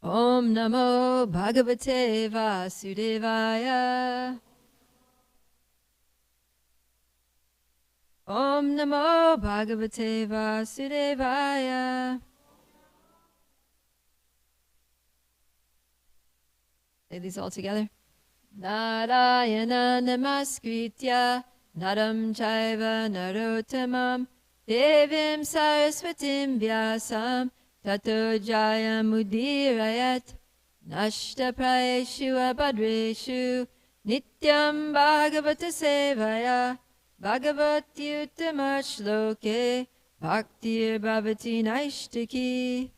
Om Namo Bhagavate Vasudevaya. Om Namo Bhagavate Vasudevaya. Say these all together. Narayana Namaskritya Naram Chaiva Narottamam Devim Saraswatim Vyasam Tato Jayamudirayat Nashta Prayeshu Abhadreshu Nityam Bhagavata Sevaya Bhagavati Uttama Shloke Bhaktir Bhavati Naishtaki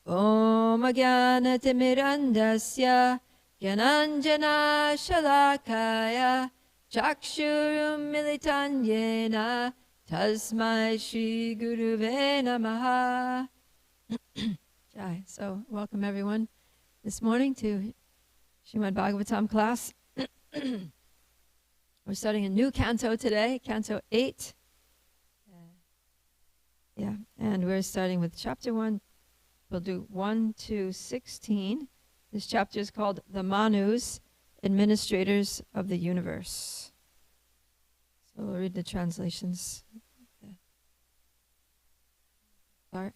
Om Ajnana Timirandasya Gyananjana Shalakaya Chakshurum Militanyena Tasmai Shri Guruve Namaha. Jai. So, welcome everyone this morning to Srimad Bhagavatam class. We're starting a new canto today, Canto 8. And we're starting with chapter 1. We'll do 1 to 16. This chapter is called The Manus, Administrators of the Universe. So we'll read the translations. Start.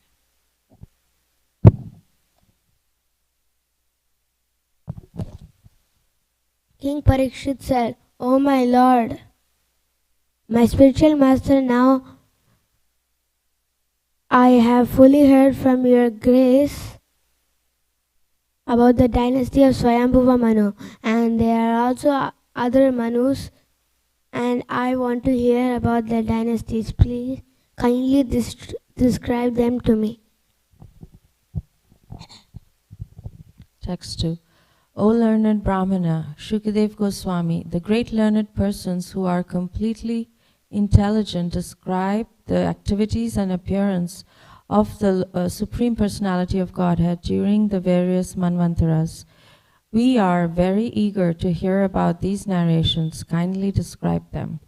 King Parikshit said, "O my Lord, my spiritual master, now I have fully heard from your grace about the dynasty of Swayambhuva Manu, and there are also other Manus, and I want to hear about the dynasties. Please kindly describe them to me." Text 2. O learned Brahmana, Shukadev Goswami, the great learned persons who are completely intelligent describe the activities and appearance of the Supreme Personality of Godhead during the various Manvantaras. We are very eager to hear about these narrations. Kindly describe them.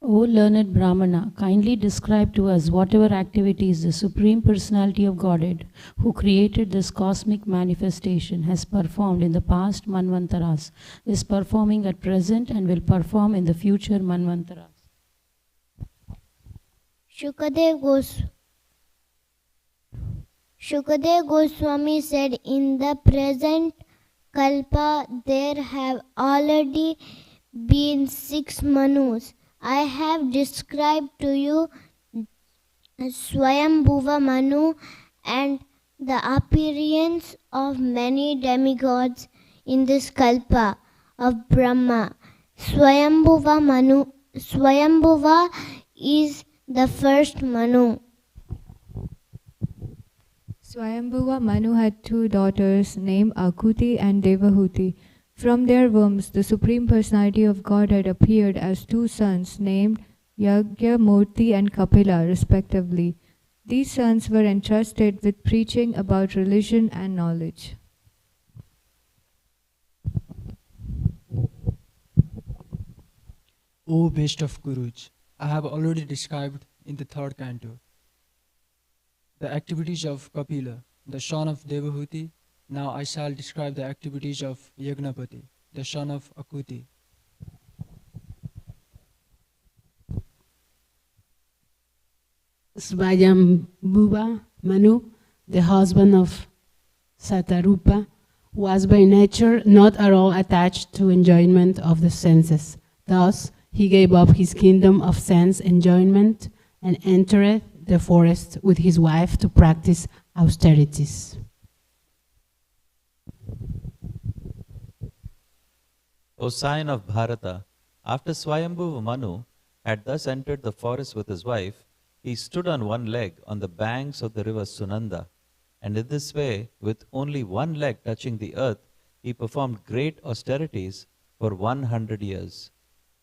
O learned Brahmana, kindly describe to us whatever activities the Supreme Personality of Godhead, who created this cosmic manifestation, has performed in the past Manvantaras, is performing at present, and will perform in the future Manvantaras. Shukadev Goswami said, "In the present Kalpa there have already been 6 Manus. I have described to you Swayambhuva Manu and the appearance of many demigods in this Kalpa of Brahma. Swayambhuva is the first Manu." Swayambhuva Manu had 2 daughters named Akuti and Devahuti. From their wombs, the Supreme Personality of Godhead appeared as 2 sons named Yagyamurti and Kapila, respectively. These sons were entrusted with preaching about religion and knowledge. O best of Gurus, I have already described in the 3rd canto the activities of Kapila, the son of Devahuti. Now I shall describe the activities of Yagnapati, the son of Akuti. Swayambhuva Manu, the husband of Satarupa, was by nature not at all attached to enjoyment of the senses. Thus, he gave up his kingdom of sense enjoyment and entered the forest with his wife to practice austerities. O sign of Bharata, after Swayambhuva Manu had thus entered the forest with his wife, he stood on one leg on the banks of the river Sunanda, and in this way, with only one leg touching the earth, he performed great austerities for 100 years.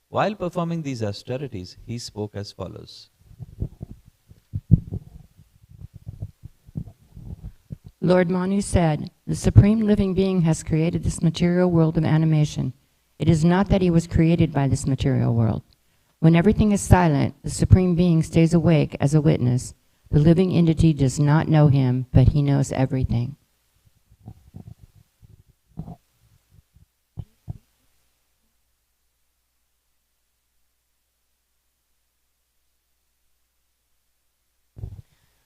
While performing these austerities, he spoke as follows. Lord Manu said, "The Supreme Living Being has created this material world of animation. It is not that he was created by this material world. When everything is silent, the Supreme Being stays awake as a witness, The living entity does not know him, but he knows everything.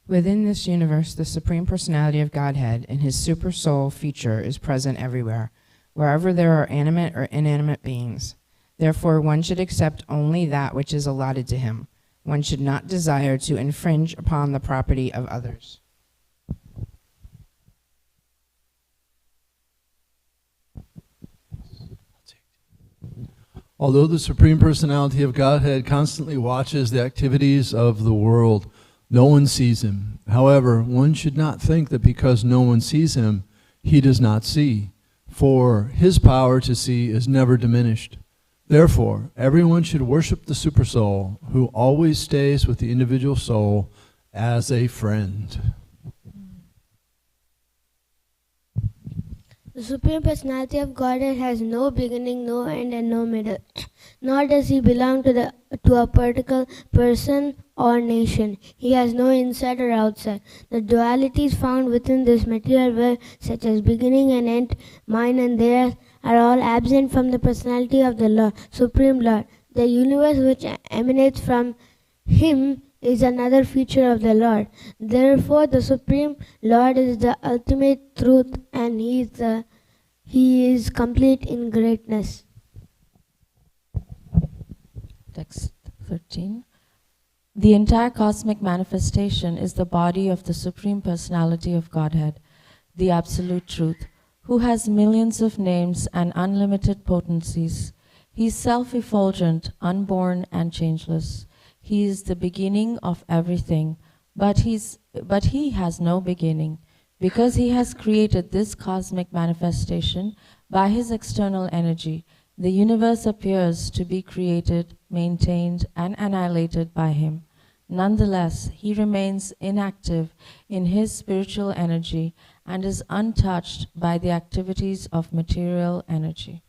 Within this universe, the Supreme Personality of Godhead in his super soul feature is present everywhere, wherever there are animate or inanimate beings. Therefore, one should accept only that which is allotted to him. One should not desire to infringe upon the property of others. Although the Supreme Personality of Godhead constantly watches the activities of the world, no one sees him. However, one should not think that because no one sees him, he does not see, for his power to see is never diminished. Therefore, everyone should worship the Supersoul, who always stays with the individual soul as a friend. The Supreme Personality of Godhead has no beginning, no end, and no middle. Nor does he belong to a particular person or nation. He has no inside or outside. The dualities found within this material world, such as beginning and end, mine and theirs, are all absent from the personality of the Lord, Supreme Lord. The universe which emanates from him is another feature of the Lord. Therefore, the Supreme Lord is the ultimate truth, and he is complete in greatness. Text 13. The entire cosmic manifestation is the body of the Supreme Personality of Godhead, the Absolute Truth, who has millions of names and unlimited potencies. He is self-effulgent, unborn, and changeless. He is the beginning of everything, but he has no beginning, because he has created this cosmic manifestation by his external energy. The universe appears to be created, maintained, and annihilated by him. Nonetheless, he remains inactive in his spiritual energy and is untouched by the activities of material energy.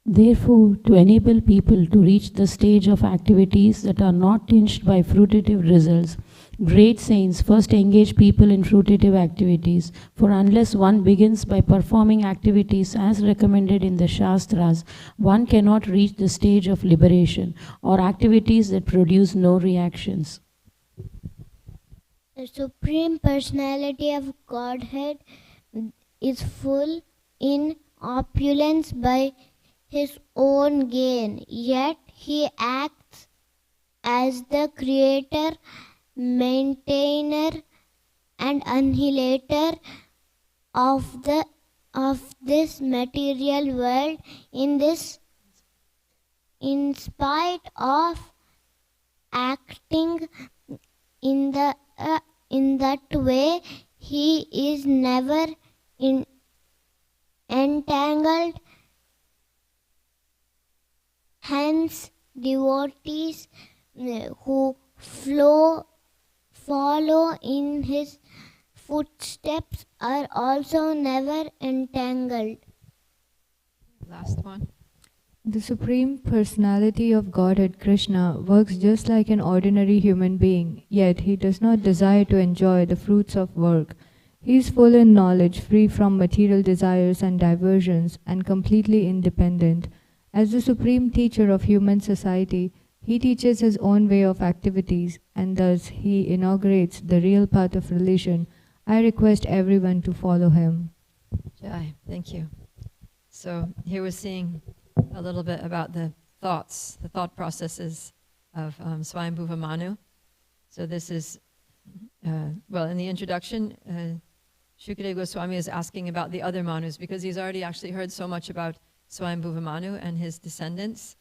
Therefore, to enable people to reach the stage of activities that are not tinged by fruitive results, great saints first engage people in fruitive activities. For unless one begins by performing activities as recommended in the Shastras, one cannot reach the stage of liberation, or activities that produce no reactions. The Supreme Personality of Godhead is full in opulence by his own gain, yet he acts as the creator, maintainer, and annihilator of this material world. In spite of acting in that way, he is never entangled. Hence, devotees who follow in his footsteps are also never entangled. Last one. The Supreme Personality of Godhead Krishna works just like an ordinary human being, yet he does not desire to enjoy the fruits of work. He is full in knowledge, free from material desires and diversions, and completely independent. As the Supreme Teacher of human society, he teaches his own way of activities, and thus he inaugurates the real path of religion. I request everyone to follow him. Jai, thank you. So here we're seeing a little bit about the thought processes of Swayambhuva Manu. So this is, well, in the introduction, Shukadeva Goswami is asking about the other Manus, because he's already actually heard so much about Swayambhuva Manu and his descendants.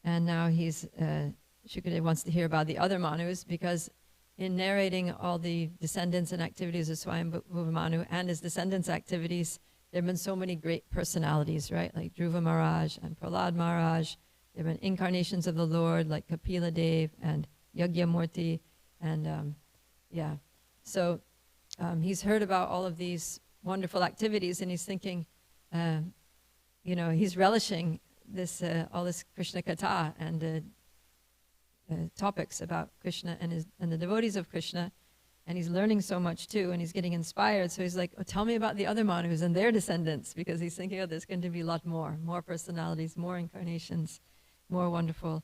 And now Shukadeva wants to hear about the other Manus, because in narrating all the descendants and activities of Swayambhuva Manu and his descendants' activities, there have been so many great personalities, right? Like Dhruva Maharaj and Prahlad Maharaj. There have been incarnations of the Lord like Kapila Dev and Yagyamurti. And so he's heard about all of these wonderful activities, and he's thinking, he's relishing this all this Krishna Katha, and topics about Krishna and the devotees of Krishna, and he's learning so much too, and he's getting inspired. So he's like, oh, tell me about the other Manus and their descendants, because he's thinking, oh, there's going to be a lot more personalities, more incarnations, more wonderful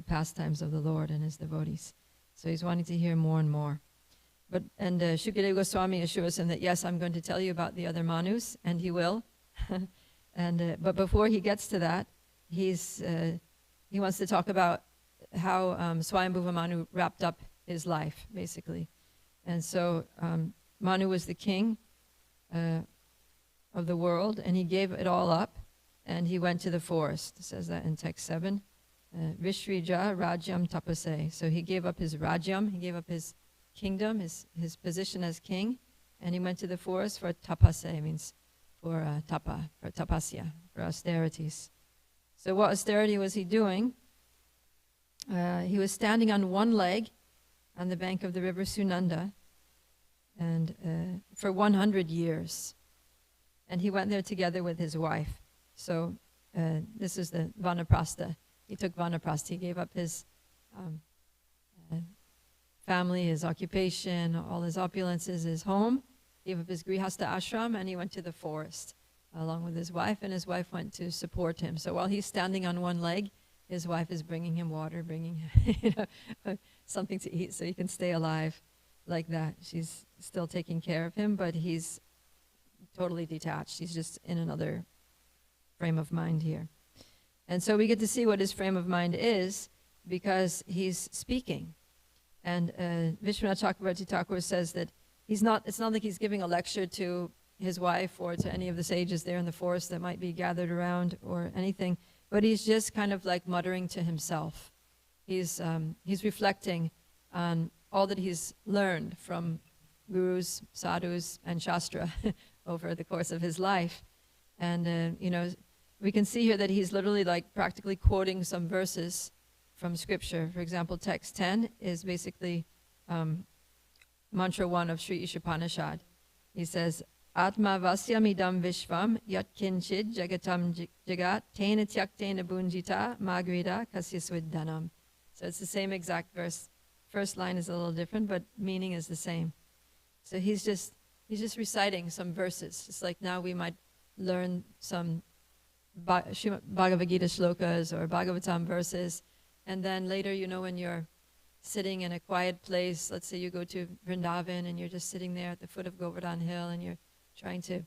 pastimes of the Lord and his devotees. So he's wanting to hear more and more. And Shukadeva Goswami assures him that, yes, I'm going to tell you about the other Manus, and he will. But before he gets to that, he wants to talk about how Swayambhuva Manu wrapped up his life, basically. And so Manu was the king of the world, and he gave it all up, and he went to the forest. It says that in text 7. Vishrija Rajyam Tapase. So he gave up his Rajyam, he gave up his kingdom, his position as king, and he went to the forest for Tapase, means for tapa, for tapasya, for austerities. So what austerity was he doing? He was standing on one leg on the bank of the river Sunanda, and for 100 years. And he went there together with his wife. So this is the Vanaprastha. He took Vanaprastha. He gave up his family, his occupation, all his opulences, his home. He gave up his Grihastha ashram, and he went to the forest along with his wife, and his wife went to support him. So while he's standing on one leg, his wife is bringing him water, bringing him something to eat so he can stay alive like that. She's still taking care of him, but he's totally detached. He's just in another frame of mind here. And so we get to see what his frame of mind is because he's speaking. And Vishwanath Chakravarti Thakur says that it's not like he's giving a lecture to his wife or to any of the sages there in the forest that might be gathered around or anything, but he's just kind of like muttering to himself. He's reflecting on all that he's learned from gurus, sadhus, and shastra over the course of his life. And, we can see here that he's literally like practically quoting some verses from scripture. For example, text 10 is basically mantra 1 of Sri Ishopanishad. He says, Atma vasyamidam vishvam yat kinchid jagatam jagat tena tyaktena bunjita magrida kasyasviddanam. So it's the same exact verse. First line is a little different, but meaning is the same. So he's just reciting some verses. It's like now we might learn some Bhagavad Gita shlokas or Bhagavatam verses, and then later, when you're sitting in a quiet place, let's say you go to Vrindavan and you're just sitting there at the foot of Govardhan Hill and you're trying to,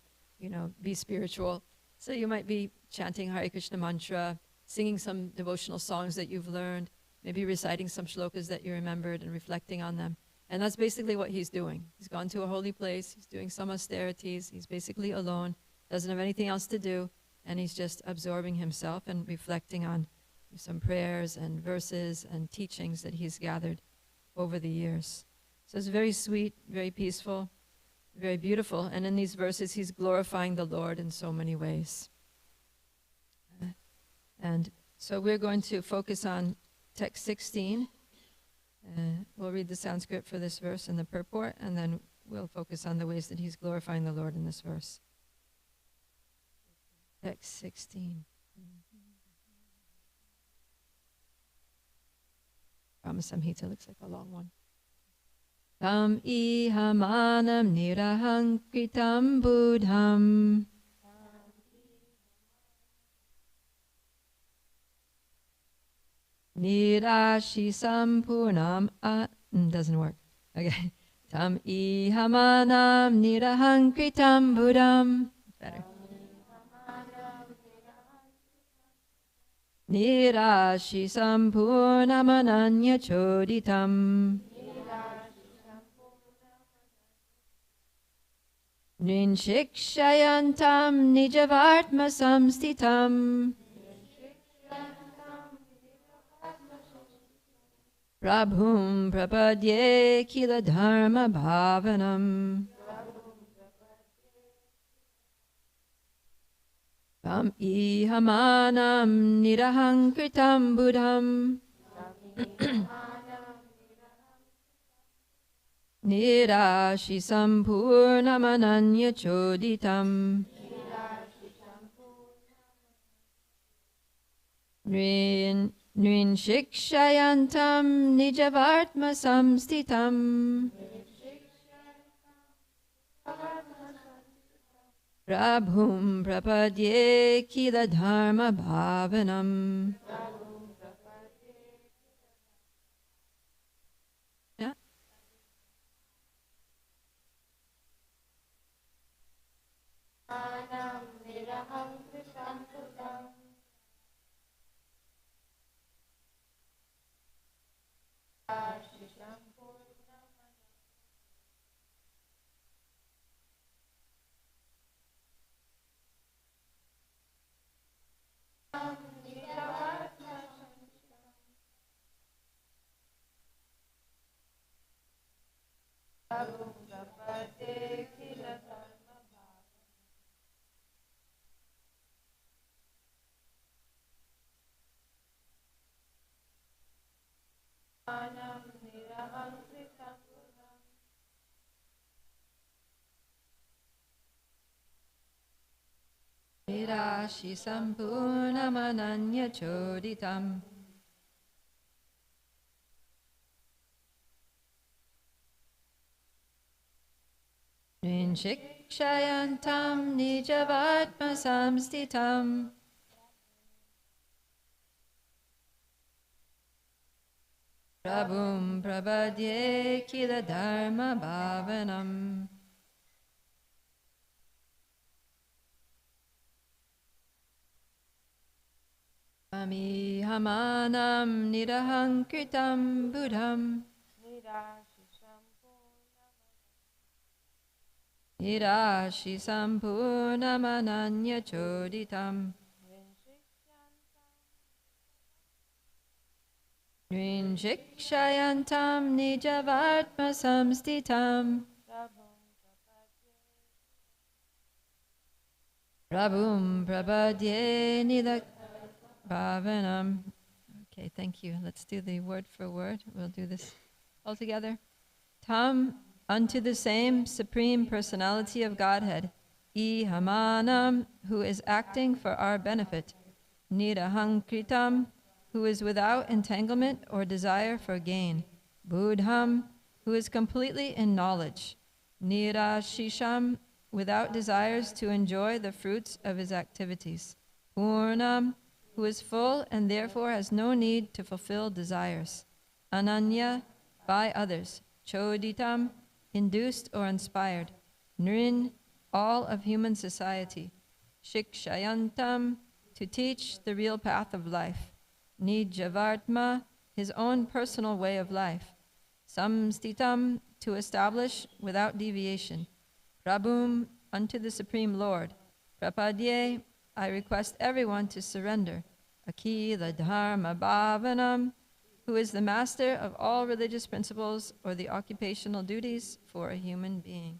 be spiritual. So you might be chanting Hare Krishna mantra, singing some devotional songs that you've learned, maybe reciting some shlokas that you remembered and reflecting on them. And that's basically what he's doing. He's gone to a holy place, he's doing some austerities, he's basically alone, doesn't have anything else to do, and he's just absorbing himself and reflecting on some prayers and verses and teachings that he's gathered over the years. So it's very sweet, very peaceful, very beautiful. And in these verses, he's glorifying the Lord in so many ways. And so we're going to focus on text 16. We'll read the Sanskrit for this verse and the purport, and then we'll focus on the ways that he's glorifying the Lord in this verse. Text 16. Samhita looks like a long one. Tam ihamanam nirahankritam buddham nirashi sampurnam doesn't work. Okay. Tam ihamanam nirahankritam buddham. Better. Nirashi sampurnamananya choditam Ninshikshayantam nijavartma samstitam Prabhum prapadye kila dharma bhavanam Tam ihamanam nirahankritam buddham Nirashi sampurnamananya choditam Nrin shikshayantam nijavartma samstitam. Prabhum prapadye kila dharma bhavanam. Yeah. Virashi sampurnamananya choditam. Nrin shikshayantam nijavatma samstitam. Prabhum prabhadye kila dharma bhavanam. Ami hamanam nirahankritam buddham. Nirashi sampurnamananya choditam. Nrin shikshayantam nijavatma samstitam. Prabhum prabhadye nila bhavanam. Okay, thank you. Let's do the word for word. We'll do this all together. Tam, unto the same Supreme Personality of Godhead, Hamanam, who is acting for our benefit, Nirahankritam, who is without entanglement or desire for gain, Buddham, who is completely in knowledge, Nirashisham, without desires to enjoy the fruits of his activities, Purnam, who is full and therefore has no need to fulfill desires, Ananya, by others, Choditam, induced or inspired, Nrin, all of human society, Shikshayantam, to teach the real path of life, Nijavartma, his own personal way of life, Samstitam, to establish without deviation, Prabhum, unto the Supreme Lord, Prapadye, I request everyone to surrender, Akila Dharma Bhavanam, who is the master of all religious principles or the occupational duties for a human being.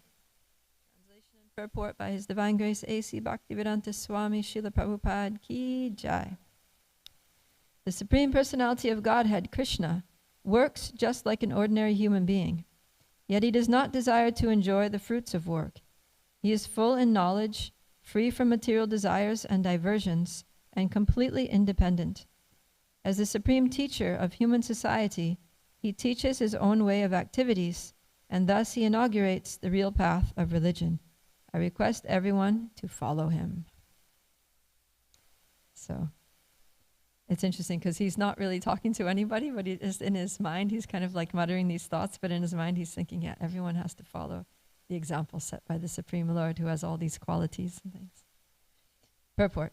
Translation and purport by His Divine Grace A.C. Bhaktivedanta Swami Srila Prabhupada Ki Jai. The Supreme Personality of Godhead, Krishna, works just like an ordinary human being, yet he does not desire to enjoy the fruits of work. He is full in knowledge, free from material desires and diversions, and completely independent. As the supreme teacher of human society, he teaches his own way of activities, and thus he inaugurates the real path of religion. I request everyone to follow him. So, it's interesting because he's not really talking to anybody, but he is in his mind, he's kind of like muttering these thoughts, but in his mind he's thinking, yeah, everyone has to follow the example set by the Supreme Lord who has all these qualities and things. Purport.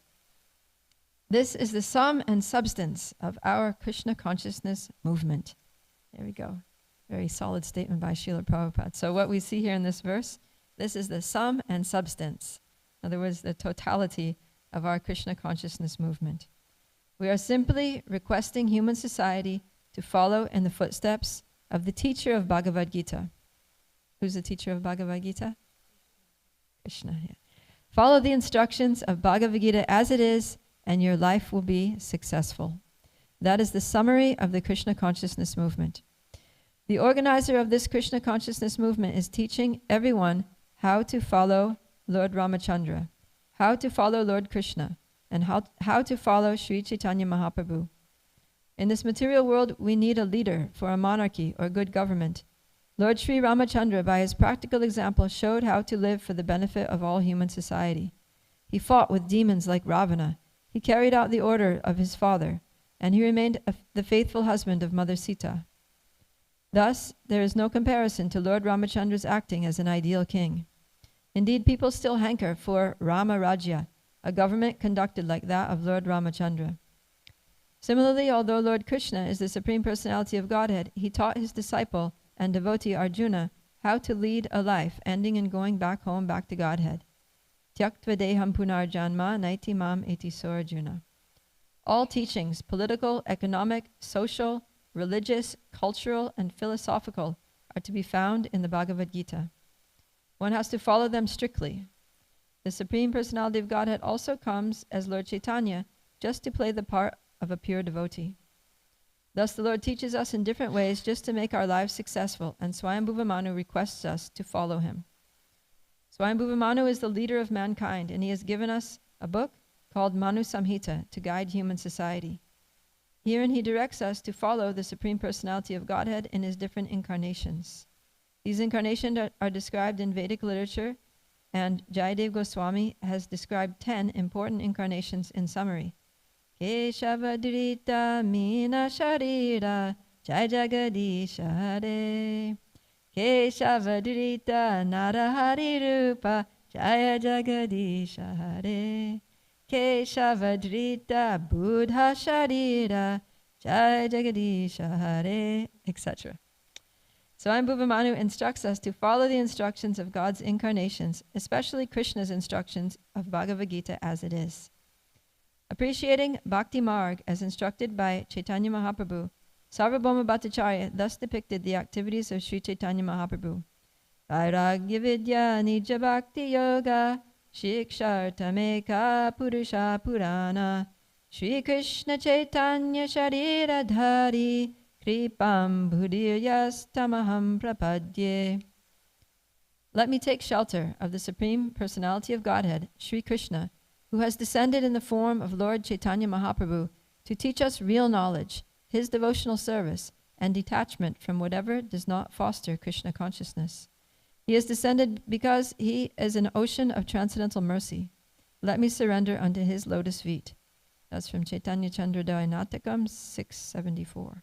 This is the sum and substance of our Krishna consciousness movement. There we go. Very solid statement by Srila Prabhupada. So what we see here in this verse, this is the sum and substance. In other words, the totality of our Krishna consciousness movement. We are simply requesting human society to follow in the footsteps of the teacher of Bhagavad Gita. Who's the teacher of Bhagavad Gita? Krishna. Yeah. Follow the instructions of Bhagavad Gita as it is, and your life will be successful. That is the summary of the Krishna consciousness movement. The organizer of this Krishna consciousness movement is teaching everyone how to follow Lord Ramachandra, how to follow Lord Krishna, and how to follow Sri Chaitanya Mahaprabhu. In this material world, we need a leader for a monarchy or good government. Lord Sri Ramachandra, by his practical example, showed how to live for the benefit of all human society. He fought with demons like Ravana. He carried out the order of his father, and he remained the faithful husband of Mother Sita. Thus, there is no comparison to Lord Ramachandra's acting as an ideal king. Indeed, people still hanker for Rama Rajya, a government conducted like that of Lord Ramachandra. Similarly, although Lord Krishna is the Supreme Personality of Godhead, he taught his disciple and devotee Arjuna how to lead a life ending in going back home, back to Godhead. Tyaktva deham punar janma naiti mam eti so Arjuna. All teachings, political, economic, social, religious, cultural, and philosophical, are to be found in the Bhagavad Gita. One has to follow them strictly. The Supreme Personality of Godhead also comes as Lord Chaitanya, just to play the part of a pure devotee. Thus the Lord teaches us in different ways just to make our lives successful, and Swayambhuva Manu requests us to follow him. Swayambhuva Manu is the leader of mankind, and he has given us a book called Manu Samhita to guide human society. Herein he directs us to follow the Supreme Personality of Godhead in his different incarnations. These incarnations are described in Vedic literature, and Jayadev Goswami has described 10 important incarnations in summary. Keshavadrita Mina Sharira Jai Jagadisha Hare. Keshavadrita Narahari Rupa Jaya Jagadisha Hare. Keshavadrita Buddha Sharira Jai Jagadisha Hare, etc. Swayambhuva Manu instructs us to follow the instructions of God's incarnations, especially Krishna's instructions of Bhagavad Gita as it is. Appreciating Bhakti Marg as instructed by Chaitanya Mahaprabhu, Sarvabhauma Bhattacharya thus depicted the activities of Sri Chaitanya Mahaprabhu. Vairagya Vidya Nija Bhakti Yoga Shikshartameka Purusha Purana Shri Krishna Chaitanya Sharira Dhari Kripam Bhudiryastamaham Prapadye. Let me take shelter of the Supreme Personality of Godhead, Sri Krishna, who has descended in the form of Lord Chaitanya Mahaprabhu to teach us real knowledge, his devotional service, and detachment from whatever does not foster Krishna consciousness. He has descended because he is an ocean of transcendental mercy. Let me surrender unto his lotus feet. That's from Chaitanya Chandrodaya Natakam 674.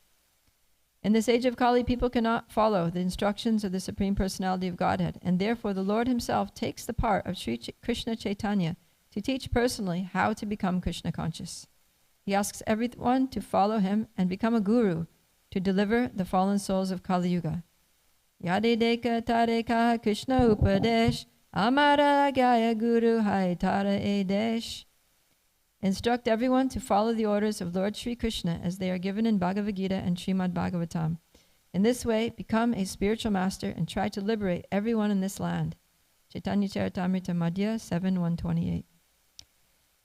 In this age of Kali, people cannot follow the instructions of the Supreme Personality of Godhead, and therefore the Lord himself takes the part of Sri Krishna Chaitanya to teach personally how to become Krishna conscious. He asks everyone to follow him and become a guru to deliver the fallen souls of Kali Yuga. Yade deka tareka Krishna upadesh amara gaya guru hai tara edesh. Instruct everyone to follow the orders of Lord Sri Krishna as they are given in Bhagavad Gita and Srimad Bhagavatam. In this way, become a spiritual master and try to liberate everyone in this land. Chaitanya Charitamrita Madhya 7:128.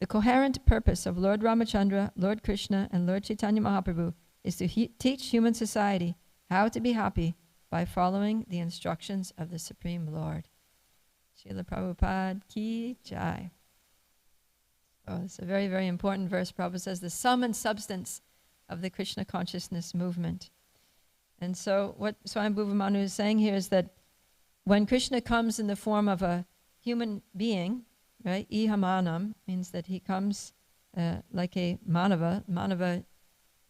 The coherent purpose of Lord Ramachandra, Lord Krishna, and Lord Chaitanya Mahaprabhu is to teach human society how to be happy by following the instructions of the Supreme Lord. Srila Prabhupada Ki Jai. Oh, it's a very, very important verse. Prabhupada says the sum and substance of the Krishna consciousness movement. And so what Swayambhuva Manu is saying here is that when Krishna comes in the form of a human being, right, ihamanam means that he comes like a manava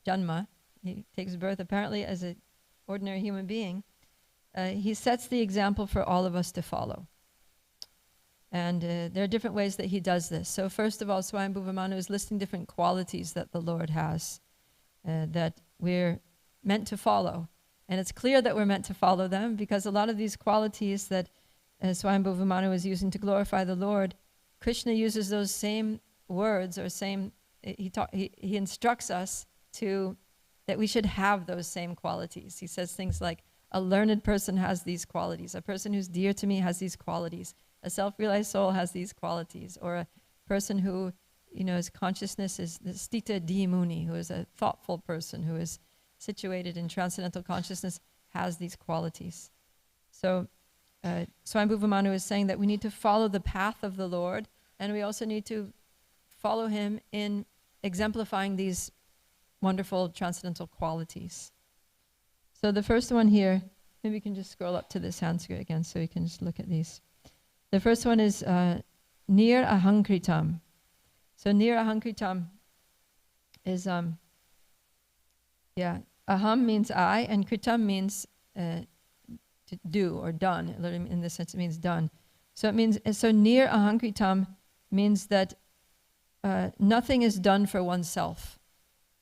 janma. He takes birth apparently as an ordinary human being. He sets the example for all of us to follow. And there are different ways that he does this. So first of all, Swayambhuva Manu is listing different qualities that the Lord has that we're meant to follow. And it's clear that we're meant to follow them because a lot of these qualities that Swayambhuva Manu is using to glorify the Lord, Krishna uses those same words or he instructs us that we should have those same qualities. He says things like, a learned person has these qualities. A person who's dear to me has these qualities. A self-realized soul has these qualities. Or a person who, his consciousness is the stita dhimuni, who is a thoughtful person, who is situated in transcendental consciousness, has these qualities. So Swayambhuva Manu is saying that we need to follow the path of the Lord, and we also need to follow him in exemplifying these wonderful transcendental qualities. So the first one here, maybe we can just scroll up to the Sanskrit again so we can just look at these. The first one is Nir Ahankritam. So Nir Ahankritam is, aham means I, and kritam means to do or done. In this sense, it means done. So it means, so Nir Ahankritam means that nothing is done for oneself.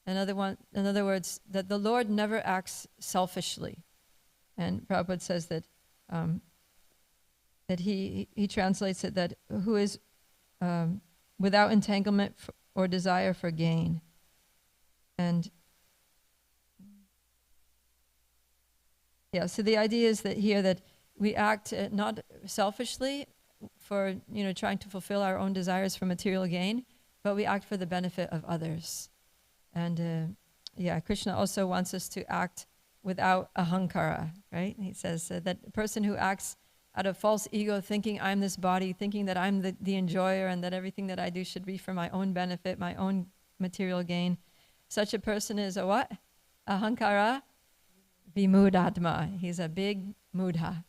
In other words, that the Lord never acts selfishly. And Prabhupada says that that he translates it that who is without entanglement or desire for gain. And yeah, so the idea is that here that we act not selfishly for trying to fulfill our own desires for material gain, but we act for the benefit of others. And Krishna also wants us to act without ahankara, right? He says that the person who acts out of false ego, thinking I'm this body, thinking that I'm the enjoyer and that everything that I do should be for my own benefit, my own material gain, such a person is a what? Ahankara vimudhatma. He's a big mudha.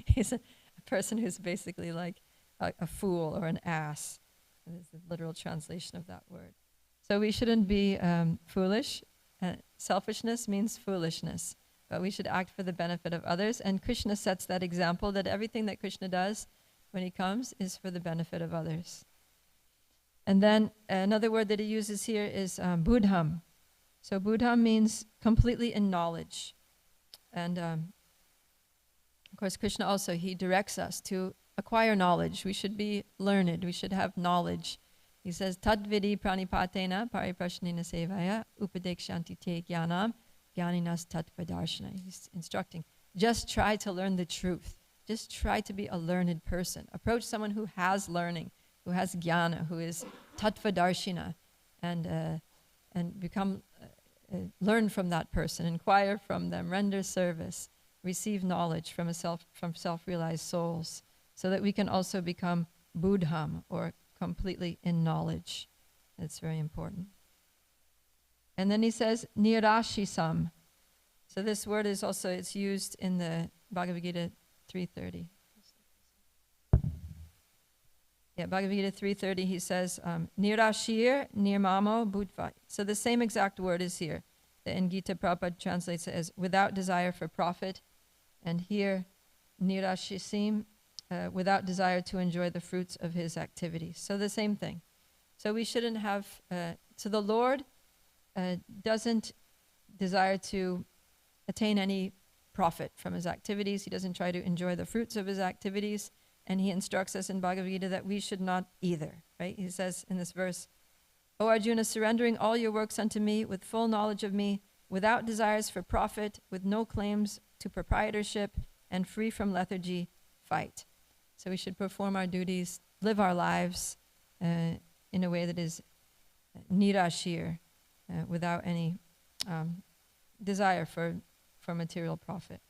He's a person who's basically like a fool or an ass. That is the literal translation of that word. So we shouldn't be foolish. Selfishness means foolishness, but we should act for the benefit of others. And Krishna sets that example that everything that Krishna does when he comes is for the benefit of others. And then another word that he uses here is buddham. So buddham means completely in knowledge. And of course, Krishna also, he directs us to acquire knowledge. We should be learned. We should have knowledge. He says, Tadvidi pranipatena pariprashnina sevaya upadekshanti te jnanam jnaninas tatvadarshana. He's instructing, just try to learn the truth. Just try to be a learned person. Approach someone who has learning, who has jnana, who is tattvadarshina, and become, learn from that person, inquire from them, render service, receive knowledge from self-realized souls, so that we can also become buddham, or completely in knowledge. That's very important. And then he says, nirashisam. So this word is also, it's used in the Bhagavad Gita 3:30. Yeah, Bhagavad Gita 3:30, he says, nirashir nirmamo bhutva. So the same exact word is here. In Gita, Prabhupada translates it as without desire for profit. And here, nirashisim, without desire to enjoy the fruits of his activities. So the same thing. So we shouldn't have, so the Lord doesn't desire to attain any profit from his activities. He doesn't try to enjoy the fruits of his activities. And he instructs us in Bhagavad Gita that we should not either, right? He says in this verse, O Arjuna, surrendering all your works unto me with full knowledge of me, without desires for profit, with no claims to proprietorship, and free from lethargy, fight. So we should perform our duties, live our lives in a way that is nirashir, without any desire for material profit.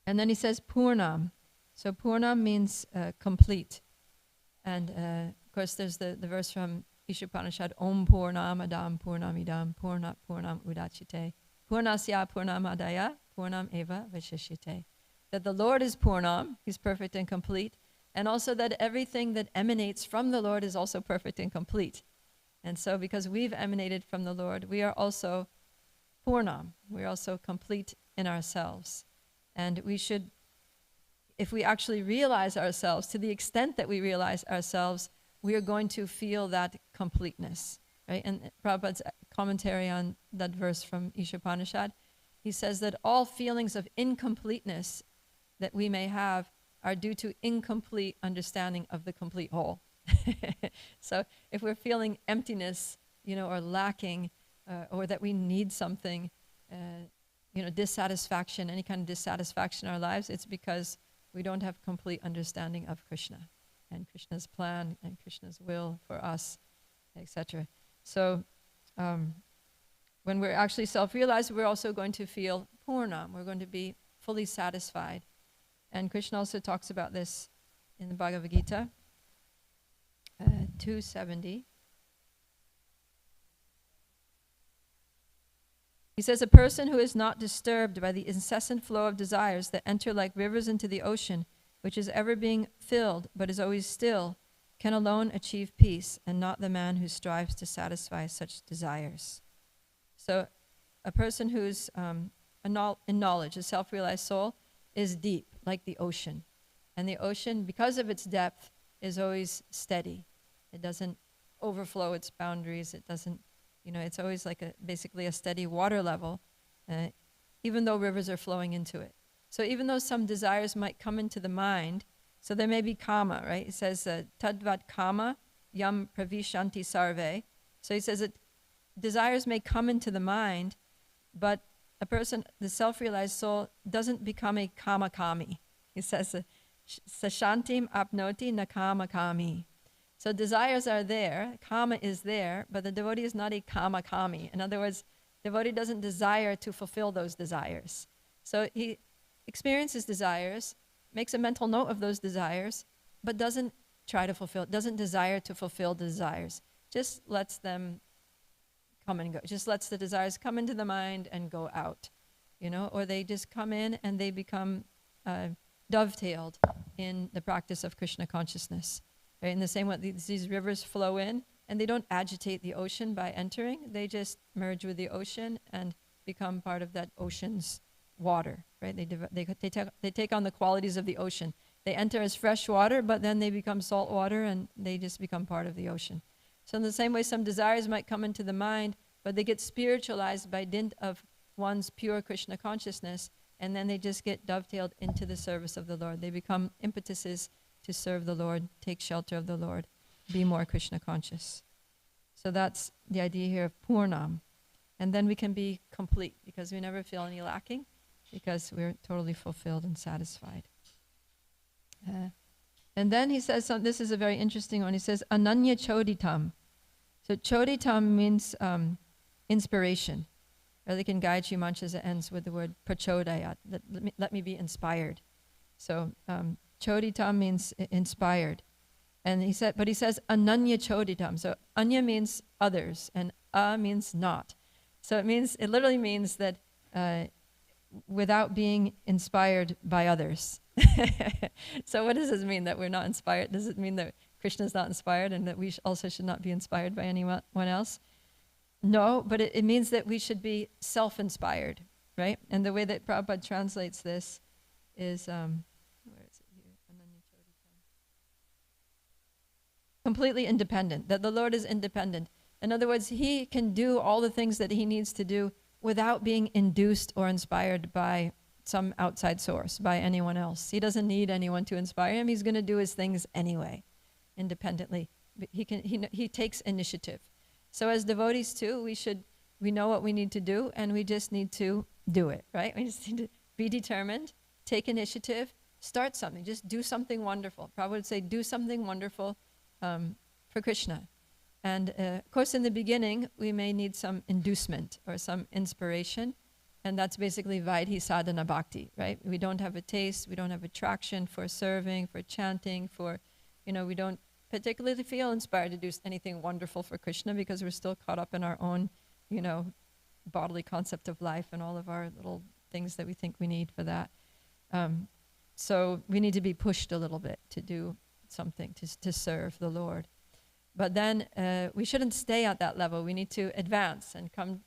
And then he says purnam. So purnam means complete. And of course there's the verse from Ishopanishad, Om Purnam Adam Purnam Idam Purnat Purnam Udachite Purnasya Purnam Adaya Purnam Eva Vishishite. That the Lord is Purnam, he's perfect and complete, and also that everything that emanates from the Lord is also perfect and complete. And so because we've emanated from the Lord, we are also Purnam, we're also complete in ourselves. And we should, if we actually realize ourselves, to the extent that we realize ourselves, we are going to feel that completeness, right? And Prabhupada's commentary on that verse from Ishopanishad, he says that all feelings of incompleteness that we may have are due to incomplete understanding of the complete whole. So if we're feeling emptiness, or lacking, or that we need something, dissatisfaction, any kind of dissatisfaction in our lives, it's because we don't have complete understanding of Krishna and Krishna's plan and Krishna's will for us, etc. So when we're actually self-realized, we're also going to feel purnam. We're going to be fully satisfied. And Krishna also talks about this in the Bhagavad Gita, 270. He says, a person who is not disturbed by the incessant flow of desires that enter like rivers into the ocean, which is ever being filled but is always still, can alone achieve peace, and not the man who strives to satisfy such desires. So a person who's in knowledge, a self-realized soul, is deep, like the ocean. And the ocean, because of its depth, is always steady. It doesn't overflow its boundaries. It doesn't, it's always like basically a steady water level, even though rivers are flowing into it. So even though some desires might come into the mind, so there may be kama, right? It says, tadvat kama yam pravishanti sarve. So he says that desires may come into the mind, but a person, the self-realized soul, doesn't become a kama kami. He says, sashantim apnoti na kama kami. So desires are there, kama is there, but the devotee is not a kama kami. In other words, devotee doesn't desire to fulfill those desires. So he experiences desires, makes a mental note of those desires, but doesn't desire to fulfill the desires. Just lets them come and go. Just lets the desires come into the mind and go out, or they just come in and they become dovetailed in the practice of Krishna consciousness. Right? In the same way, these rivers flow in, and they don't agitate the ocean by entering. They just merge with the ocean and become part of that ocean's water. Right? They take on the qualities of the ocean. They enter as fresh water, but then they become salt water, and they just become part of the ocean. So in the same way, some desires might come into the mind, but they get spiritualized by dint of one's pure Krishna consciousness, and then they just get dovetailed into the service of the Lord. They become impetuses to serve the Lord, take shelter of the Lord, be more Krishna conscious. So that's the idea here of Purnam. And then we can be complete, because we never feel any lacking, because we're totally fulfilled and satisfied. And then he says, this is a very interesting one, he says, Ananya Choditam. So Choditam means inspiration. Early Gayatri Mantra ends with the word prachodayat, let me be inspired. So Choditam means inspired. And he says Ananya Choditam. So Anya means others, and means not. So it literally means that without being inspired by others. So what does this mean, that we're not inspired? Does it mean that Krishna is not inspired and that we also should not be inspired by anyone else? No, but it means that we should be self-inspired, right? And the way that Prabhupada translates this is, where is it here? Completely independent, that the Lord is independent. In other words, he can do all the things that he needs to do without being induced or inspired by some outside source, by anyone else. He doesn't need anyone to inspire him. He's going to do his things anyway, independently. He takes initiative. So as devotees too, we know what we need to do, and we just need to do it, right? We just need to be determined, take initiative, start something, just do something wonderful. Prabhupada would say, do something wonderful for Krishna. And of course, in the beginning, we may need some inducement or some inspiration, and that's basically Vaidhi Sadhana Bhakti, right? We don't have a taste, we don't have attraction for serving, for chanting, we don't particularly feel inspired to do anything wonderful for Krishna, because we're still caught up in our own, bodily concept of life and all of our little things that we think we need for that. So we need to be pushed a little bit to do something, to serve the Lord. But then we shouldn't stay at that level. We need to advance and come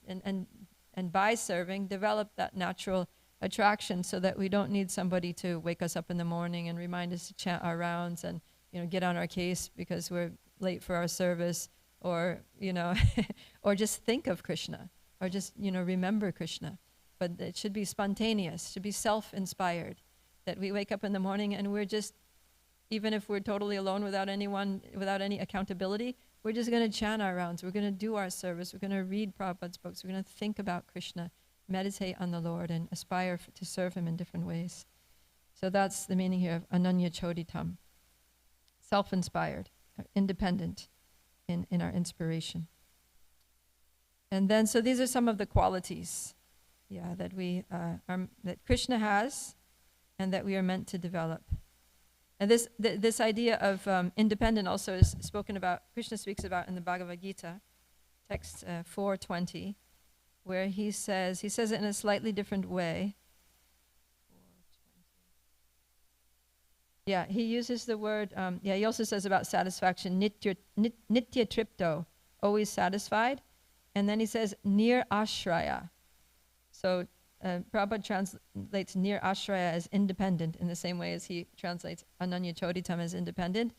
and by serving, develop that natural attraction, so that we don't need somebody to wake us up in the morning and remind us to chant our rounds and get on our case because we're late for our service, or or just think of Krishna, or just remember Krishna. But it should be spontaneous, should be self-inspired, that we wake up in the morning and we're just, even if we're totally alone without anyone, without any accountability, we're just going to chant our rounds, we're going to do our service, we're going to read Prabhupada's books, we're going to think about Krishna, meditate on the Lord, and aspire to serve him in different ways. So that's the meaning here of Ananya Choditam. Self-inspired, independent in our inspiration. And then, so these are some of the qualities, that we that Krishna has, and that we are meant to develop. And this idea of independent also is spoken about. Krishna speaks about in the Bhagavad Gita, text 4:20. where he says it in a slightly different way. Yeah, he uses the word, he also says about satisfaction, nitya tripto, always satisfied. And then he says, nir ashraya. So Prabhupada translates nir ashraya as independent in the same way as he translates ananya choditam as independent.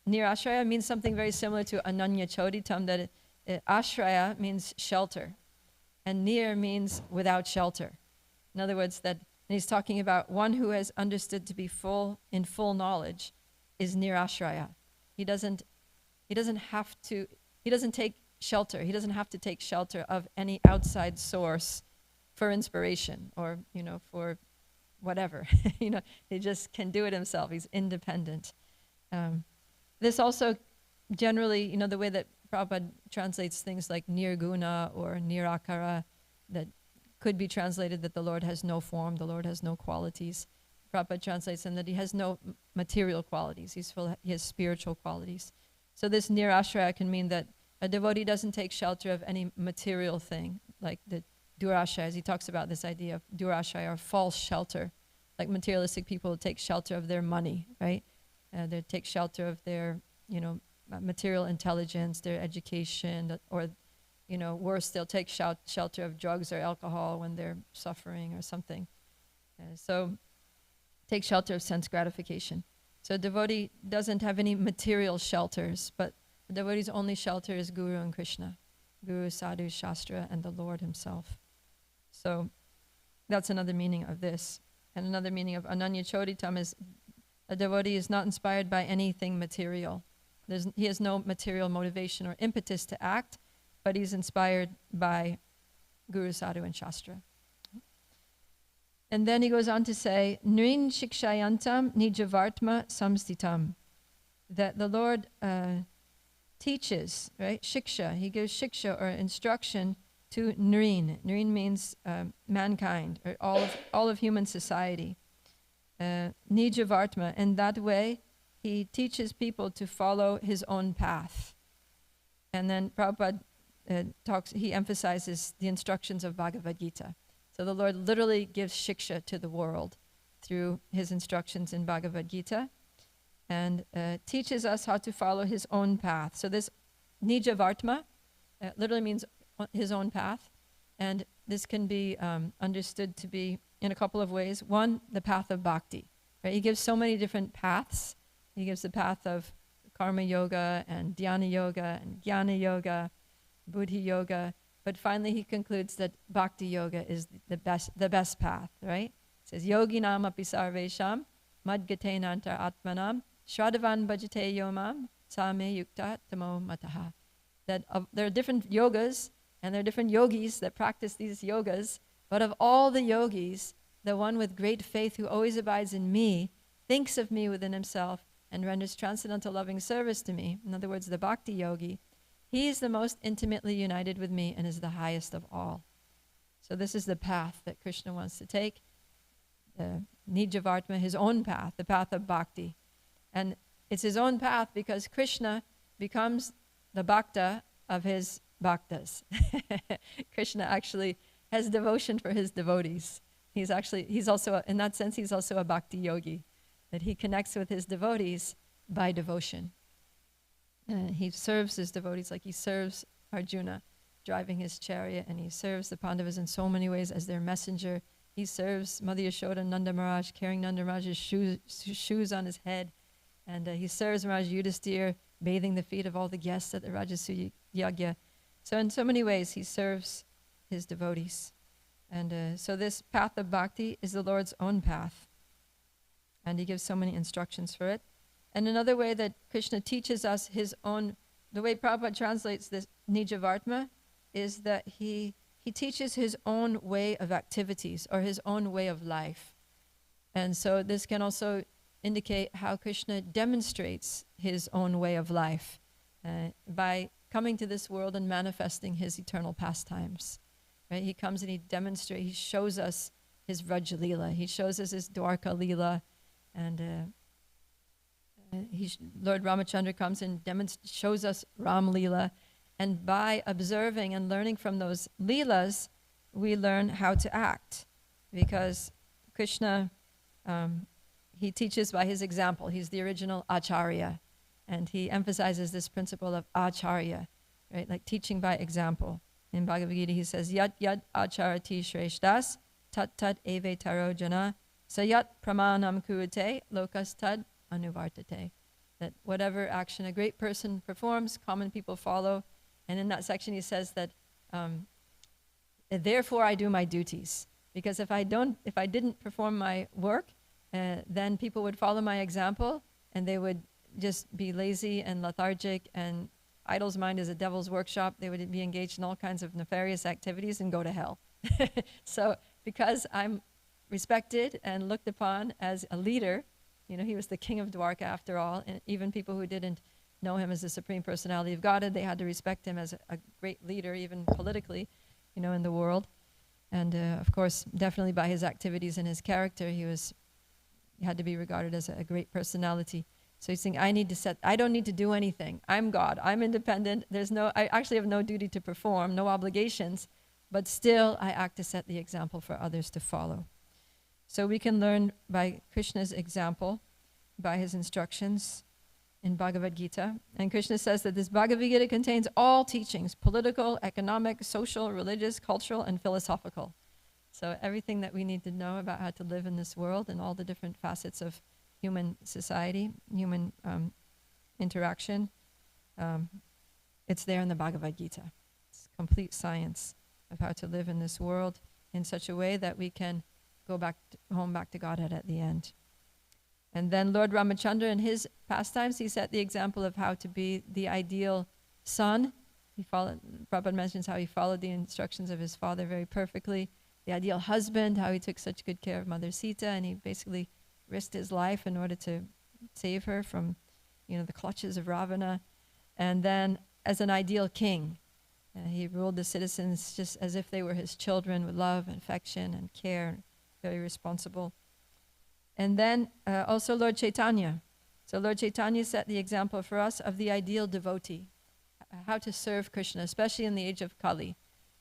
Nir ashraya means something very similar to ananya choditam, that ashraya means shelter, and nir means without shelter. In other words, that and he's talking about one who has understood to be in full knowledge is nir ashraya. He doesn't take shelter. He doesn't have to take shelter of any outside source for inspiration or, for whatever. He just can do it himself. He's independent. This also generally, the way that Prabhupada translates things like nirguna or nirakara, that could be translated that the Lord has no form, the Lord has no qualities. Prabhupada translates him that he has no material qualities. He has spiritual qualities. So this nirashraya can mean that a devotee doesn't take shelter of any material thing, like the durashayas. He talks about this idea of durashaya, or false shelter. Like materialistic people take shelter of their money, right? They take shelter of their, material intelligence, their education, or, worse, they'll take shelter of drugs or alcohol when they're suffering or something. So take shelter of sense gratification. So a devotee doesn't have any material shelters, but the devotee's only shelter is Guru and Krishna, Guru, Sadhu, Shastra, and the Lord himself. So that's another meaning of this. And another meaning of Ananya Choditam is a devotee is not inspired by anything material. He has no material motivation or impetus to act, but he's inspired by Guru, Sadhu, and Shastra. And then he goes on to say, Nrin shikshayantam nijavartma samstitam, that the Lord teaches, right? Shiksha, he gives shiksha or instruction to Nrin. Nrin means mankind, or all of human society. Nijavartma, and that way he teaches people to follow his own path. And then Prabhupada he emphasizes the instructions of Bhagavad Gita. So the Lord literally gives shiksha to the world through his instructions in Bhagavad Gita, and teaches us how to follow his own path. So this nijavartma literally means his own path, and this can be understood to be in a couple of ways. One, the path of bhakti. Right? He gives so many different paths. He gives the path of karma yoga and dhyana yoga and jnana yoga, buddhi yoga, but finally he concludes that bhakti yoga is the best path, right? It says, yoginam api sarvesham madgatenantar atmanam shraddhavan bhajate yomam same yukta tamo mataha. That there are different yogas and there are different yogis that practice these yogas, but of all the yogis, the one with great faith who always abides in me, thinks of me within himself, and renders transcendental loving service to me. In other words, the bhakti yogi, he is the most intimately united with me and is the highest of all. So this is the path that Krishna wants to take. Nijavartma, his own path, the path of bhakti. And it's his own path because Krishna becomes the bhakta of his bhaktas. Krishna actually has devotion for his devotees. He's also, in that sense, he's also a bhakti yogi, that he connects with his devotees by devotion. He serves his devotees like he serves Arjuna, driving his chariot, and he serves the Pandavas in so many ways as their messenger. He serves Mother Yashoda and Nanda Maharaj, carrying Nanda Maharaj's shoes on his head. And he serves Maharaj Yudhisthira, bathing the feet of all the guests at the Rajasuya Yagya. So in so many ways, he serves his devotees. And so this path of bhakti is the Lord's own path. And he gives so many instructions for it. And another way that Krishna teaches us his own, the way Prabhupada translates this Nijavartma, is that he teaches his own way of activities or his own way of life. And so this can also indicate how Krishna demonstrates his own way of life by coming to this world and manifesting his eternal pastimes. Right? He comes and he shows us his Vraj Leela. He shows us his Dwarka Leela. And Lord Ramachandra comes and shows us Ram Leela. And by observing and learning from those Leelas, we learn how to act, because Krishna, he teaches by his example. He's the original acharya, and he emphasizes this principle of acharya, right? Like teaching by example. In Bhagavad Gita, he says, Yat yat acharati shreshtas, tat tat eve taro jana, sayat pramanam kurute, lokas tad anuvartate. That whatever action a great person performs, common people follow. And in that section, he says that, therefore I do my duties. Because if I didn't perform my work, then people would follow my example, and they would just be lazy and lethargic, and idle's mind is a devil's workshop. They would be engaged in all kinds of nefarious activities and go to hell. So because I'm respected and looked upon as a leader, he was the king of Dwarka after all, and even people who didn't know him as the Supreme Personality of Godhead, they had to respect him as a great leader, even politically, in the world. And of course, definitely by his activities and his character, he had to be regarded as a great personality. So he's saying, I don't need to do anything. I'm God. I'm independent. I actually have no duty to perform, no obligations, but still I act to set the example for others to follow. So we can learn by Krishna's example, by his instructions in Bhagavad Gita. And Krishna says that this Bhagavad Gita contains all teachings, political, economic, social, religious, cultural, and philosophical. So everything that we need to know about how to live in this world and all the different facets of human society, human interaction, it's there in the Bhagavad Gita. It's complete science of how to live in this world in such a way that we can go back to Godhead at the end. And then Lord Ramachandra, in his pastimes, he set the example of how to be the ideal son. Prabhupada mentions how he followed the instructions of his father very perfectly. The ideal husband, how he took such good care of Mother Sita, and he basically risked his life in order to save her from, the clutches of Ravana. And then as an ideal king, he ruled the citizens just as if they were his children, with love and affection and care, very responsible. And then also Lord Chaitanya. So Lord Chaitanya set the example for us of the ideal devotee, how to serve Krishna, especially in the age of Kali,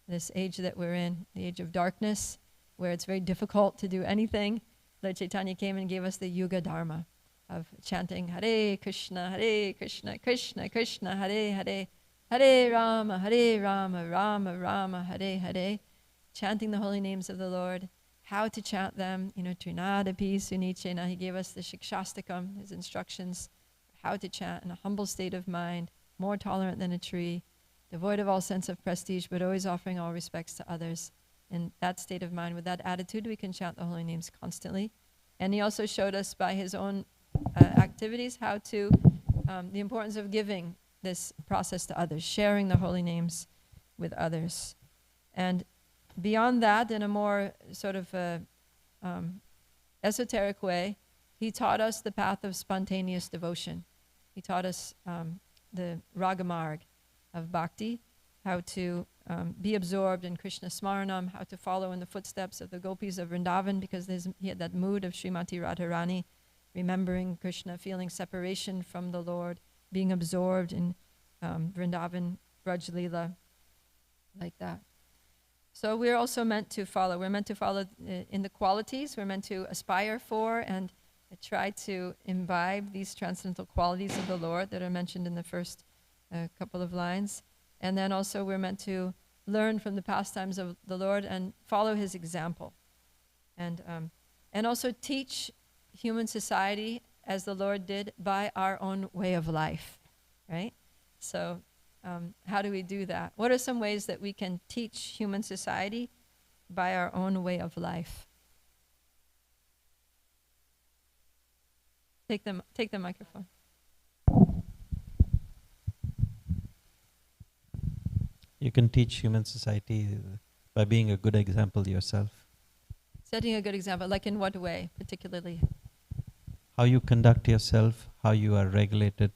this age that we're in, the age of darkness, where it's very difficult to do anything. Lord Chaitanya came and gave us the Yuga Dharma of chanting Hare Krishna, Krishna Krishna, Hare Hare, Hare Rama, Rama Rama, Hare Hare, chanting the holy names of the Lord, how to chant them, Trinadapi Sunichena. He gave us the Shikshastakam, his instructions, how to chant in a humble state of mind, more tolerant than a tree, devoid of all sense of prestige, but always offering all respects to others. In that state of mind, with that attitude, we can chant the holy names constantly. And he also showed us by his own activities how to, the importance of giving this process to others, sharing the holy names with others. And beyond that, in a more sort of esoteric way, he taught us the path of spontaneous devotion. He taught us the Ragamarg of Bhakti, how to be absorbed in Krishna Smaranam, how to follow in the footsteps of the gopis of Vrindavan, because he had that mood of Srimati Radharani, remembering Krishna, feeling separation from the Lord, being absorbed in Vrindavan, Braj Leela, like that. So we're also meant to follow. We're meant to follow in the qualities. We're meant to aspire for and try to imbibe these transcendental qualities of the Lord that are mentioned in the first couple of lines. And then also we're meant to learn from the pastimes of the Lord and follow his example. And also teach human society as the Lord did by our own way of life, right? So how do we do that? What are some ways that we can teach human society by our own way of life? Take the microphone. You can teach human society by being a good example yourself. Setting a good example, like in what way, particularly? How you conduct yourself, how you are regulated,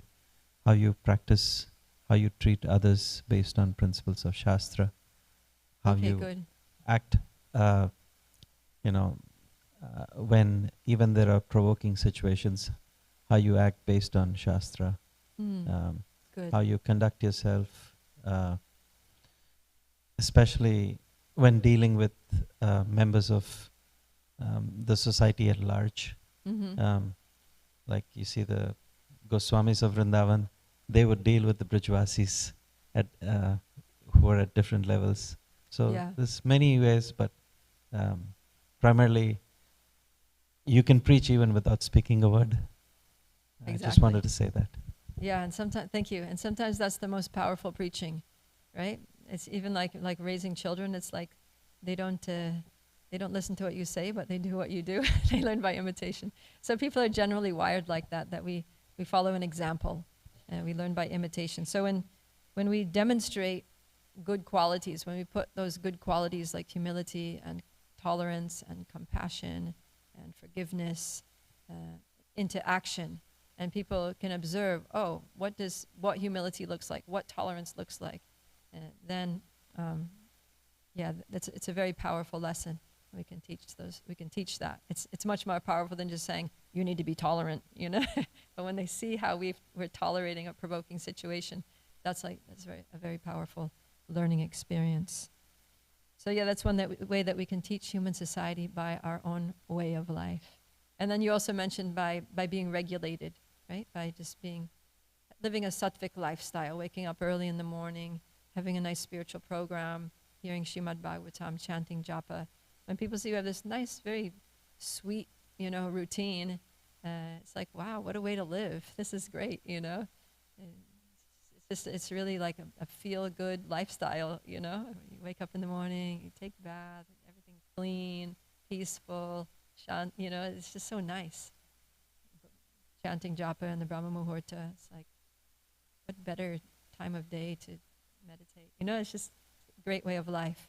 how you practice, how you treat others based on principles of Shastra, how you act, when even there are provoking situations, how you act based on Shastra, how you conduct yourself, especially when dealing with members of the society at large. Like you see the Goswamis of Vrindavan, they would deal with the Brajvasis at who are at different levels. So there's many ways, but primarily you can preach even without speaking a word. Exactly. I just wanted to say that. Yeah, and sometimes, thank you. And sometimes that's the most powerful preaching, right? It's even like raising children. It's like they don't listen to what you say, but they do what you do. They learn by imitation. So people are generally wired like that. That we follow an example, and we learn by imitation. So when we demonstrate good qualities, when we put those good qualities like humility and tolerance and compassion and forgiveness into action, and people can observe, oh, what humility looks like, what tolerance looks like, then it's a very powerful lesson. We can teach that. It's much more powerful than just saying you need to be tolerant, you know. But when they see how we're tolerating a provoking situation, that's a very powerful learning experience. So yeah, that's one way that we can teach human society, by our own way of life. And then you also mentioned by being regulated, right? By just living a sattvic lifestyle, waking up early in the morning, having a nice spiritual program, hearing Srimad Bhagavatam, chanting japa. When people see you have this nice, very sweet, routine, it's like, wow, what a way to live. This is great, It's really like a feel-good lifestyle, You wake up in the morning, you take a bath, everything's clean, peaceful, it's just so nice. Chanting japa in the Brahma Muhurta, it's like, what better time of day to meditate? It's just a great way of life.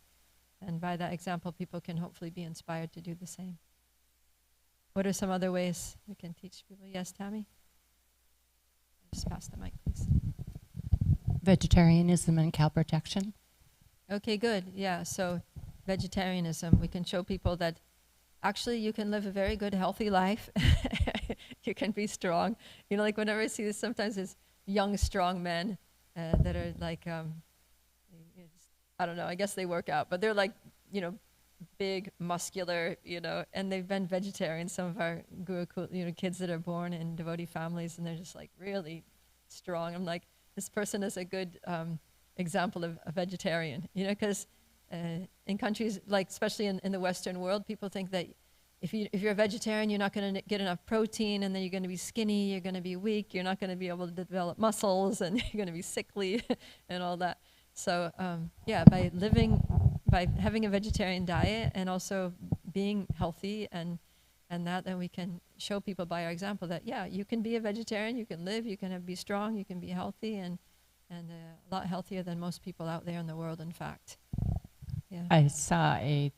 And by that example, people can hopefully be inspired to do the same. What are some other ways we can teach people? Yes, Tammy? Just pass the mic, please. Vegetarianism and cow protection. Okay, good. Yeah, so vegetarianism, we can show people that actually you can live a very good, healthy life. You can be strong. Like whenever I see this, sometimes there's young, strong men that are like, I don't know, I guess they work out, but they're like, big, muscular, and they've been vegetarian. Some of our Gurukul, kids that are born in devotee families, and they're just like really strong. I'm like, this person is a good example of a vegetarian, because in countries like, especially in the Western world, people think that if you're a vegetarian, you're not going to get enough protein, and then you're going to be skinny, you're going to be weak, you're not going to be able to develop muscles, and you're going to be sickly and all that. So by having a vegetarian diet and also being healthy and that, then we can show people by our example that, yeah, you can be a vegetarian, you can live, you can be strong, you can be healthy, and a lot healthier than most people out there in the world, in fact. Yeah. I saw a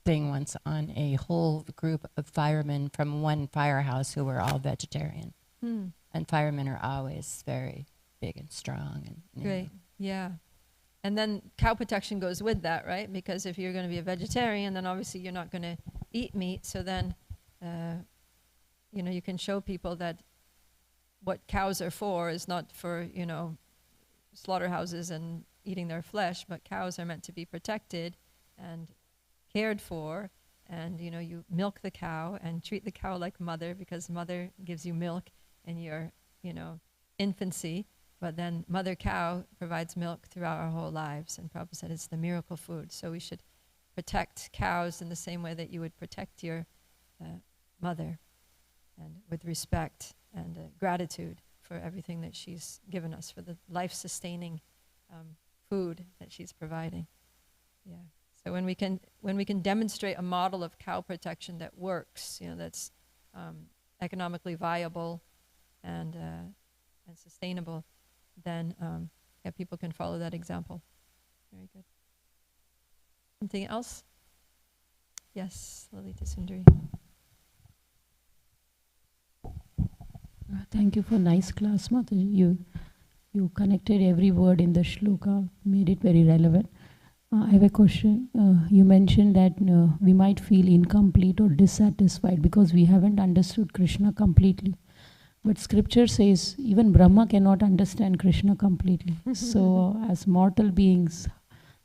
thing once on a whole group of firemen from one firehouse who were all vegetarian. And firemen are always very big and strong. And great, yeah. And then cow protection goes with that, right? Because if you're going to be a vegetarian, then obviously you're not going to eat meat. So then, you can show people that what cows are for is not for, slaughterhouses and eating their flesh, but cows are meant to be protected and cared for. And, you milk the cow and treat the cow like mother, because mother gives you milk in your, infancy. But then mother cow provides milk throughout our whole lives. And Prabhupada said it's the miracle food. So we should protect cows in the same way that you would protect your mother, and with respect and gratitude for everything that she's given us, for the life-sustaining food that she's providing. Yeah. So when we can demonstrate a model of cow protection that works, that's economically viable and sustainable, then people can follow that example. Very good. Something else? Yes, Lalita Sundari. Thank you for nice class, Mataji. You connected every word in the shloka, made it very relevant. I have a question. You mentioned that we might feel incomplete or dissatisfied because we haven't understood Krishna completely. But scripture says even Brahma cannot understand Krishna completely. So as mortal beings,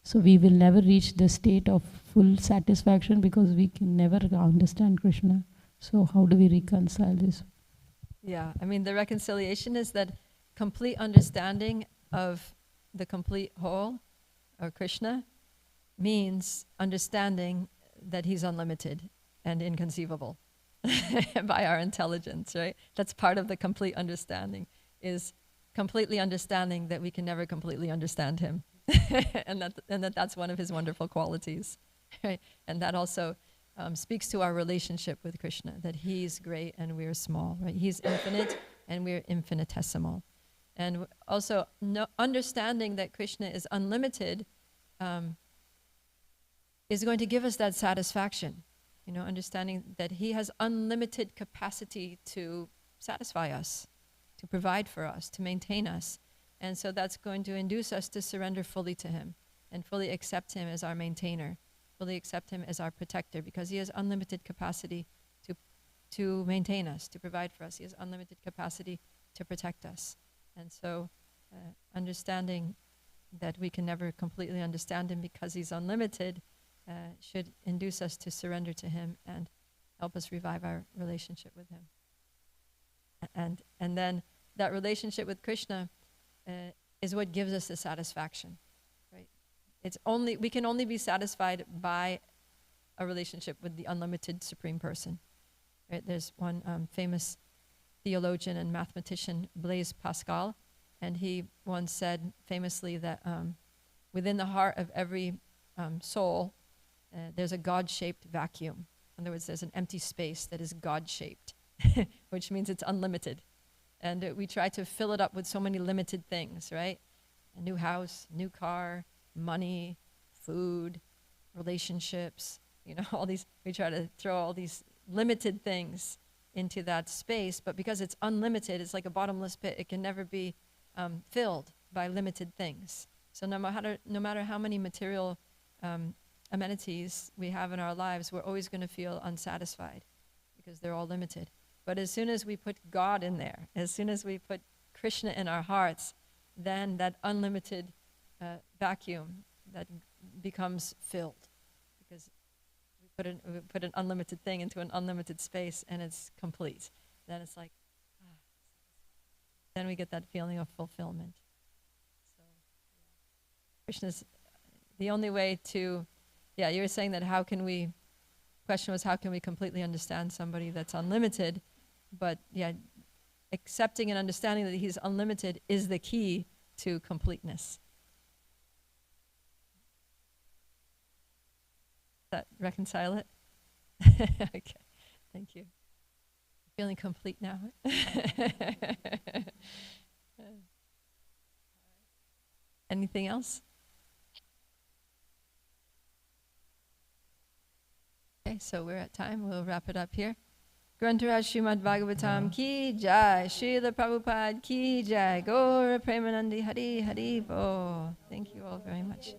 So we will never reach the state of full satisfaction because we can never understand Krishna. So how do we reconcile this? Yeah, I mean, the reconciliation is that complete understanding of the complete whole, or Krishna, means understanding that he's unlimited and inconceivable by our intelligence, right? That's part of the complete understanding, is completely understanding that we can never completely understand him. and that's one of his wonderful qualities, right? And that also speaks to our relationship with Krishna, that he's great and we're small, right? He's infinite and we're infinitesimal. And also understanding that Krishna is unlimited is going to give us that satisfaction, understanding that he has unlimited capacity to satisfy us, to provide for us, to maintain us. And so that's going to induce us to surrender fully to him and fully accept him as our maintainer, fully accept him as our protector, because he has unlimited capacity to maintain us, to provide for us. He has unlimited capacity to protect us. And so understanding that we can never completely understand him because he's unlimited should induce us to surrender to him and help us revive our relationship with him. And then that relationship with Krishna is what gives us the satisfaction, right? We can only be satisfied by a relationship with the unlimited Supreme Person, right? There's one famous theologian and mathematician, Blaise Pascal, and he once said famously that within the heart of every soul, there's a God-shaped vacuum. In other words, there's an empty space that is God-shaped, which means it's unlimited. And we try to fill it up with so many limited things, right? A new house, new car, money, food, relationships, all these, we try to throw all these limited things into that space, but because it's unlimited, it's like a bottomless pit. It can never be filled by limited things. So no matter how many material amenities we have in our lives, we're always going to feel unsatisfied because they're all limited. But as soon as we put God in there, as soon as we put Krishna in our hearts, then that unlimited vacuum that becomes filled, because we put an unlimited thing into an unlimited space and it's complete. Then it's like, then we get that feeling of fulfillment. So Krishna's the only way to, you were saying that question was how can we completely understand somebody that's unlimited? But accepting and understanding that he's unlimited is the key to completeness. That reconcile it? Okay, thank you. Feeling complete now. Anything else? Okay, so we're at time. We'll wrap it up here. Grantaraj Srimad Bhagavatam ki jai, Srila Prabhupada ki jai, Gaura Premanandi Hari Hari Bo. Thank you all very much.